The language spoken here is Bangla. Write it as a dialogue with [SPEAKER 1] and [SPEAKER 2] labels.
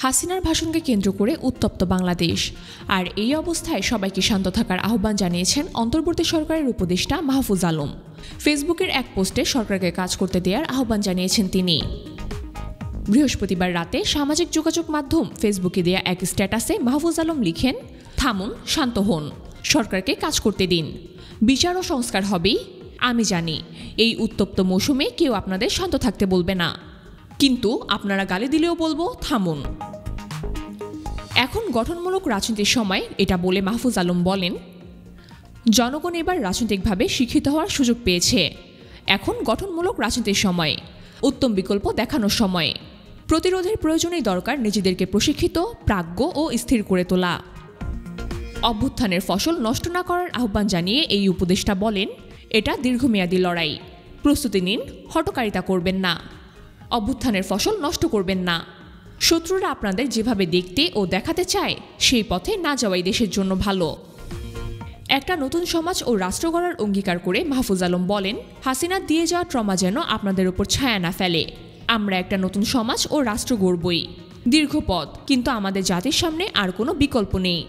[SPEAKER 1] হাসিনার ভাষণকে কেন্দ্র করে উত্তপ্ত বাংলাদেশ। আর এই অবস্থায় সবাইকে শান্ত থাকার আহ্বান জানিয়েছেন অন্তর্বর্তী সরকারের উপদেষ্টা মাহফুজ আলম। ফেসবুকের এক পোস্টে সরকারকে কাজ করতে দেওয়ার আহ্বান জানিয়েছেন তিনি। বৃহস্পতিবার রাতে সামাজিক যোগাযোগ মাধ্যম ফেসবুকে দেয়া এক স্ট্যাটাসে মাহফুজ আলম লিখেন, থামুন, শান্ত হন, সরকারকে কাজ করতে দিন, বিচার ও সংস্কার হবেই। আমি জানি এই উত্তপ্ত মৌসুমে কেউ আপনাদের শান্ত থাকতে বলবে না, কিন্তু আপনারা গালি দিলেও বলবো থামুন। এখন গঠনমূলক রাজনীতির সময়, এটা বলে মাহফুজ আলম বলেন, জনগণ এবার রাজনৈতিকভাবে শিক্ষিত হওয়ার সুযোগ পেয়েছে। এখন গঠনমূলক রাজনীতির সময়, উত্তম বিকল্প দেখানোর সময়। প্রতিরোধের প্রয়োজনেই দরকার নিজেদেরকে প্রশিক্ষিত, প্রাজ্ঞ ও স্থির করে তোলা। অভ্যুত্থানের ফসল নষ্ট না করার আহ্বান জানিয়ে এই উপদেষ্টা বলেন, এটা দীর্ঘমেয়াদী লড়াই, প্রস্তুতি নিন, হঠকারিতা করবেন না, অভ্যুত্থানের ফসল নষ্ট করবেন না। শত্রুরা আপনাদের যেভাবে দেখতে ও দেখাতে চায় সেই পথে না যাওয়াই দেশের জন্য ভালো। একটা নতুন সমাজ ও রাষ্ট্র গড়ার অঙ্গীকার করে মাহফুজ আলম বলেন, হাসিনা দিয়ে যাওয়া ট্রমা যেন আপনাদের উপর ছায়া না ফেলে। আমরা একটা নতুন সমাজ ও রাষ্ট্র গড়বই। দীর্ঘ পথ, কিন্তু আমাদের জাতির সামনে আর কোনো বিকল্প নেই।